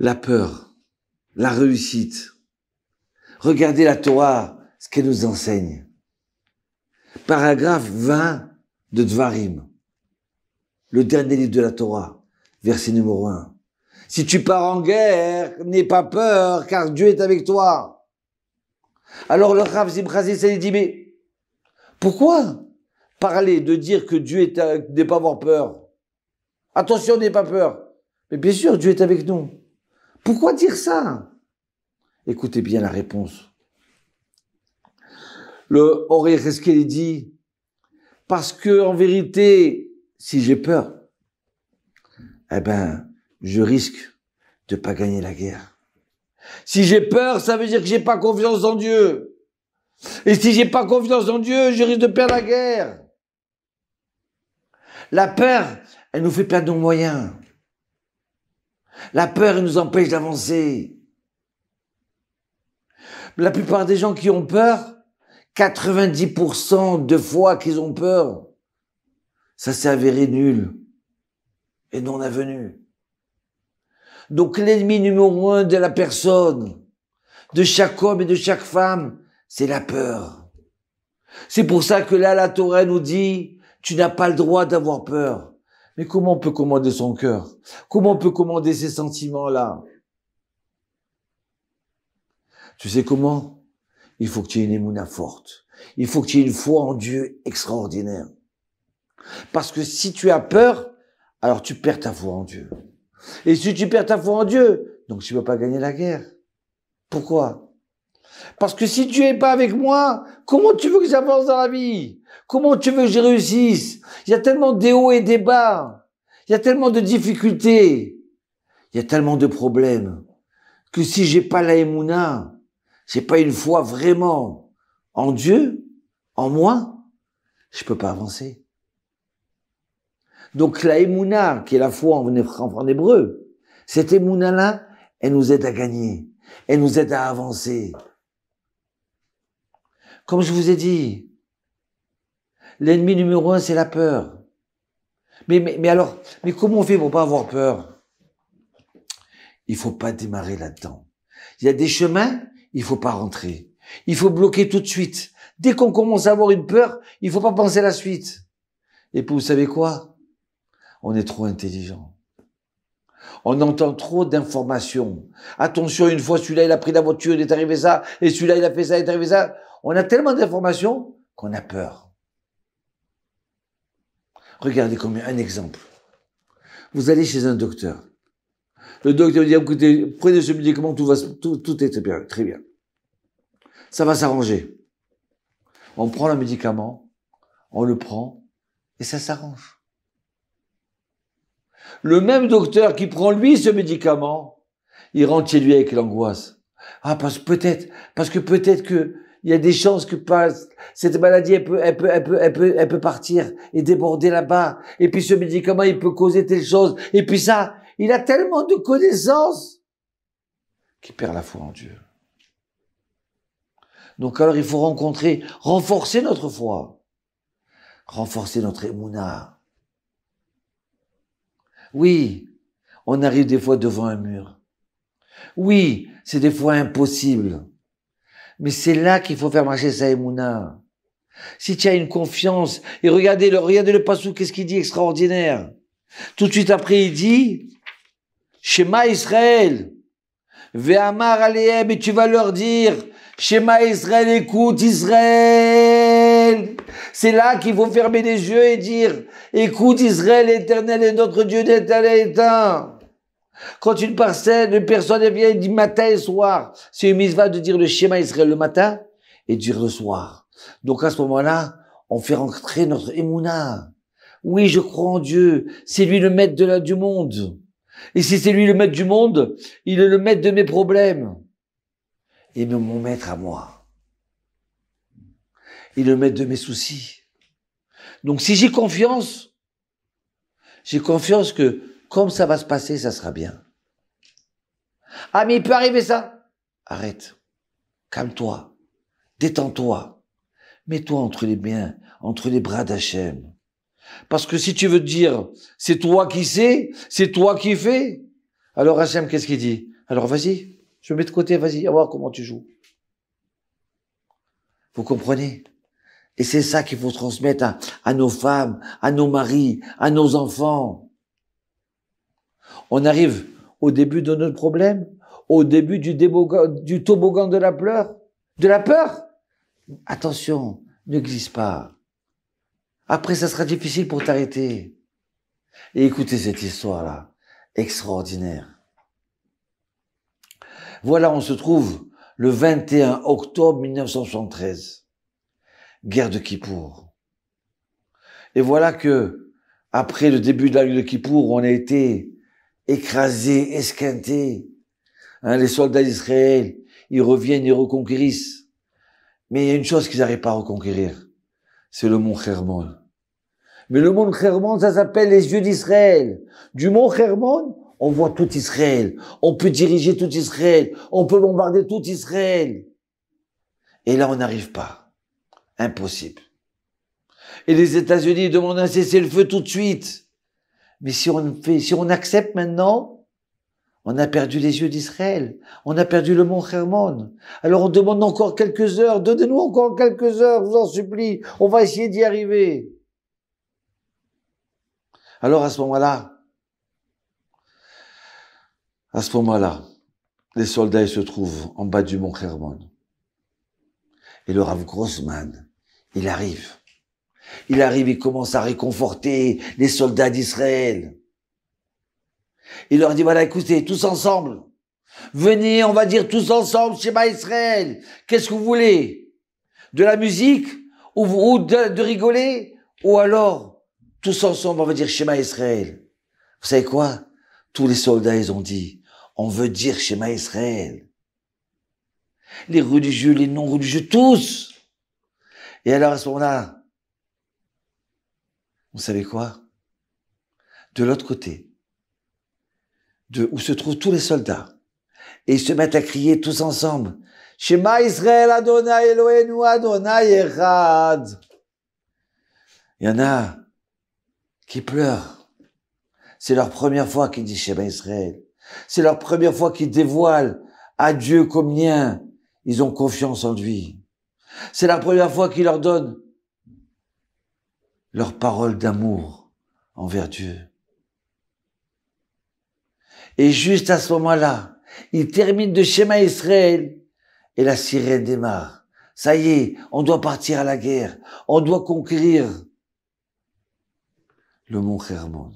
la peur, la réussite. Regardez la Torah, ce qu'elle nous enseigne. Paragraphe 20 de Dvarim. Le dernier livre de la Torah, verset numéro 1. Si tu pars en guerre, n'aie pas peur, car Dieu est avec toi. Alors le Rav Simcha Zissel dit, mais pourquoi parler de dire que Dieu n'est pas avoir peur? Attention, n'aie pas peur. Mais bien sûr, Dieu est avec nous. Pourquoi dire ça? Écoutez bien la réponse. Le Ori Cheskel dit, parce que en vérité, si j'ai peur, eh ben, je risque de pas gagner la guerre. Si j'ai peur, ça veut dire que j'ai pas confiance en Dieu. Et si j'ai pas confiance en Dieu, je risque de perdre la guerre. La peur, elle nous fait perdre nos moyens. La peur, elle nous empêche d'avancer. La plupart des gens qui ont peur, 90% de fois qu'ils ont peur, ça s'est avéré nul et non avenu. Donc l'ennemi numéro 1 de la personne, de chaque homme et de chaque femme, c'est la peur. C'est pour ça que là, la Torah nous dit, tu n'as pas le droit d'avoir peur. Mais comment on peut commander son cœur? Comment on peut commander ces sentiments-là? Tu sais comment? Il faut que tu aies une émouna forte. Il faut que tu aies une foi en Dieu extraordinaire. Parce que si tu as peur, alors tu perds ta foi en Dieu. Et si tu perds ta foi en Dieu, donc tu ne peux pas gagner la guerre. Pourquoi? Parce que si tu es pas avec moi, comment tu veux que j'avance dans la vie? Comment tu veux que je réussisse? Il y a tellement de hauts et des bas. Il y a tellement de difficultés. Il y a tellement de problèmes. Que si j'ai pas la émouna, j'ai pas une foi vraiment en Dieu, en moi, je peux pas avancer. Donc la émouna, qui est la foi en hébreu, cette émouna-là, elle nous aide à gagner. Elle nous aide à avancer. Comme je vous ai dit, l'ennemi numéro 1, c'est la peur. Mais alors, comment on fait pour pas avoir peur? Il faut pas démarrer là-dedans. Il y a des chemins, il faut pas rentrer. Il faut bloquer tout de suite. Dès qu'on commence à avoir une peur, il faut pas penser à la suite. Et puis vous savez quoi? On est trop intelligent. On entend trop d'informations. Attention, une fois, celui-là, il a pris la voiture, il est arrivé ça, et celui-là, il a fait ça, il est arrivé ça. On a tellement d'informations qu'on a peur. Regardez combien, un exemple. Vous allez chez un docteur. Le docteur dit, écoutez, prenez ce médicament, tout est bien, très bien. Ça va s'arranger. On prend le médicament, on le prend, et ça s'arrange. Le même docteur qui prend lui ce médicament, il rentre chez lui avec l'angoisse. Ah, parce que peut-être que il y a des chances que cette maladie, elle peut partir et déborder là-bas. Et puis ce médicament, il peut causer telle chose. Et puis ça, il a tellement de connaissances qu'il perd la foi en Dieu. Donc alors, il faut renforcer notre foi. Renforcer notre émouna. Oui, on arrive des fois devant un mur. Oui, c'est des fois impossible. Mais c'est là qu'il faut faire marcher sa émouna. Si tu as une confiance, et regardez le passou, qu'est-ce qu'il dit extraordinaire. Tout de suite après, il dit, Shema Israël, Ve'amar alehem, et tu vas leur dire, Shema Israël, écoute Israël. C'est là qu'il faut fermer les yeux et dire, écoute Israël, l'Éternel est notre Dieu, l'Éternel est un. Quand une personne vient et dit matin et soir, c'est une mitzvah de dire le Shema Israël le matin et de dire le soir. Donc à ce moment-là, on fait rentrer notre émouna. Oui, je crois en Dieu. C'est lui le maître du monde. Et si c'est lui le maître du monde, il est le maître de mes problèmes. Et mon maître à moi. Il est le maître de mes soucis. Donc si j'ai confiance que comme ça va se passer, ça sera bien. Ah, mais il peut arriver ça. Arrête. Calme-toi. Détends-toi. Mets-toi entre les bras d'Hachem. Parce que si tu veux te dire, c'est toi qui sais, c'est toi qui fais, Alors Hachem, qu'est-ce qu'il dit? Alors vas-y, je me mets de côté, vas-y, à voir comment tu joues. Vous comprenez? Et c'est ça qu'il faut transmettre à nos femmes, à nos maris, à nos enfants. On arrive au début de notre problème, au début du toboggan de la peur. Attention, ne glisse pas. Après, ça sera difficile pour t'arrêter. Et écoutez cette histoire-là, extraordinaire. Voilà, on se trouve le 21 octobre 1973, guerre de Kippour. Et voilà que, après le début de la guerre de Kippour, on a été écrasés, esquintés. Les soldats d'Israël, ils reviennent, ils reconquérissent. Mais il y a une chose qu'ils n'arrivent pas à reconquérir, c'est le mont Hermon. Mais le mont Hermon, ça s'appelle les yeux d'Israël. Du mont Hermon, on voit tout Israël. On peut diriger tout Israël. On peut bombarder tout Israël. Et là, on n'arrive pas. Impossible. Et les États-Unis demandent un cessez-le-feu tout de suite. Mais si on accepte maintenant, on a perdu les yeux d'Israël. On a perdu le mont Hermon. Alors on demande encore quelques heures. Donnez-nous encore quelques heures, je vous en supplie. On va essayer d'y arriver. Alors à ce moment-là, les soldats ils se trouvent en bas du mont Hermon. Et le Rav Grossman, il arrive. Il commence à réconforter les soldats d'Israël. Il leur dit, voilà, écoutez, tous ensemble, venez, on va dire tous ensemble, Shema Israël, qu'est-ce que vous voulez? De la musique? Ou de rigoler? Ou alors, tous ensemble, on va dire Shema Israël. Vous savez quoi? Tous les soldats, ils ont dit, on veut dire Shema Israël. Les religieux, les non-religieux, tous. Et alors, à ce moment-là, vous savez quoi? De l'autre côté, où se trouvent tous les soldats, et ils se mettent à crier tous ensemble, Shema Israël Adonai Eloheinu Adonai Echad. Il y en a qui pleurent. C'est leur première fois qu'ils disent Shema Israël. C'est leur première fois qu'ils dévoilent à Dieu combien ils ont confiance en lui. C'est la première fois qu'ils leur donnent leur parole d'amour envers Dieu. Et juste à ce moment-là, ils terminent de Shema Israël et la sirène démarre. Ça y est, on doit partir à la guerre. On doit conquérir le mont Hermon.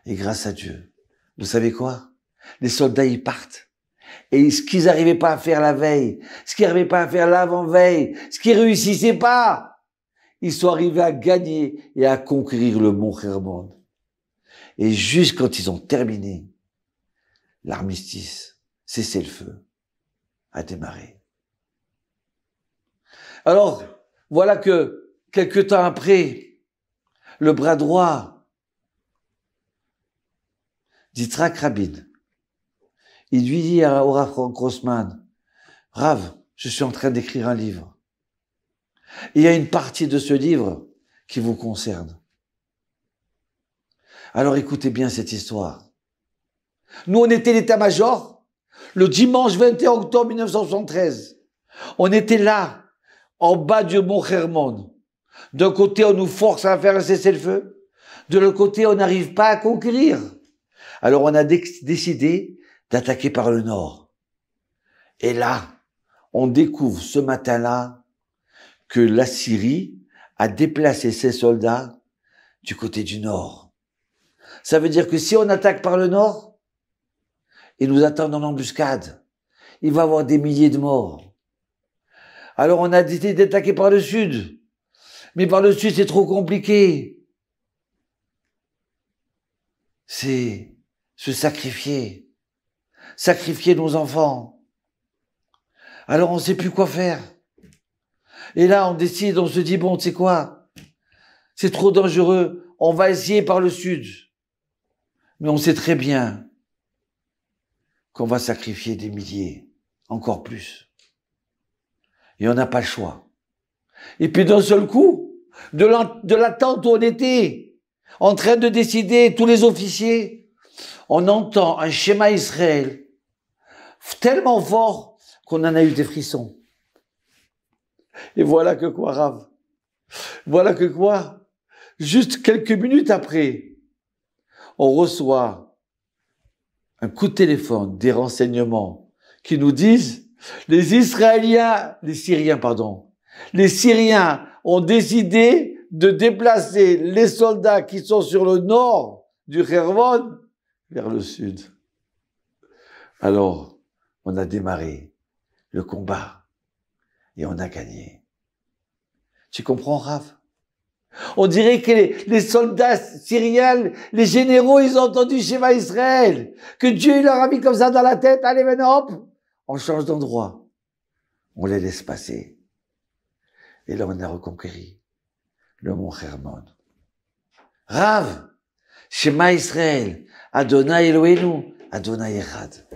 Et grâce à Dieu, vous savez quoi? Les soldats, ils partent. Et ce qu'ils n'arrivaient pas à faire la veille, ce qu'ils n'arrivaient pas à faire l'avant-veille, ce qu'ils réussissaient pas, ils sont arrivés à gagner et à conquérir le mont Hermon. Et juste quand ils ont terminé, l'armistice, cessez-le-feu, a démarré. Alors, voilà que, quelque temps après, le bras droit d'Yitzhak Rabin, il lui dit au Rav Grossman, Rav, je suis en train d'écrire un livre. Il y a une partie de ce livre qui vous concerne. Alors écoutez bien cette histoire. Nous, on était l'état-major, le dimanche 21 octobre 1973. On était là, en bas du mont Hermon. D'un côté, on nous force à faire un cessez-le-feu. De l'autre côté, on n'arrive pas à conquérir. Alors on a décidé d'attaquer par le nord. Et là, on découvre ce matin-là que la Syrie a déplacé ses soldats du côté du nord. Ça veut dire que si on attaque par le nord, ils nous attendent en embuscade. Il va y avoir des milliers de morts. Alors on a décidé d'attaquer par le sud. Mais par le sud, c'est trop compliqué. C'est se sacrifier. Sacrifier nos enfants. Alors on ne sait plus quoi faire. Et là, on décide, on se dit, bon, tu sais quoi? C'est trop dangereux. On va essayer par le sud. Mais on sait très bien qu'on va sacrifier des milliers, encore plus. Et on n'a pas le choix. Et puis d'un seul coup, de la tente où on était, en train de décider, tous les officiers, on entend un schéma Israël tellement fort qu'on en a eu des frissons. Et voilà que quoi, Rav? Voilà que quoi? Juste quelques minutes après, on reçoit un coup de téléphone, des renseignements qui nous disent les Syriens ont décidé de déplacer les soldats qui sont sur le nord du Hermon vers le sud. Alors, on a démarré le combat et on a gagné. Tu comprends, Rav? On dirait que les soldats syriens, les généraux, ils ont entendu Shema Israël, que Dieu leur a mis comme ça dans la tête, allez maintenant, hop, on change d'endroit, on les laisse passer. Et là, on a reconquéri le mont Hermon. Rav, Shema Israël, Adonai Eloheinu, Adonai Echad.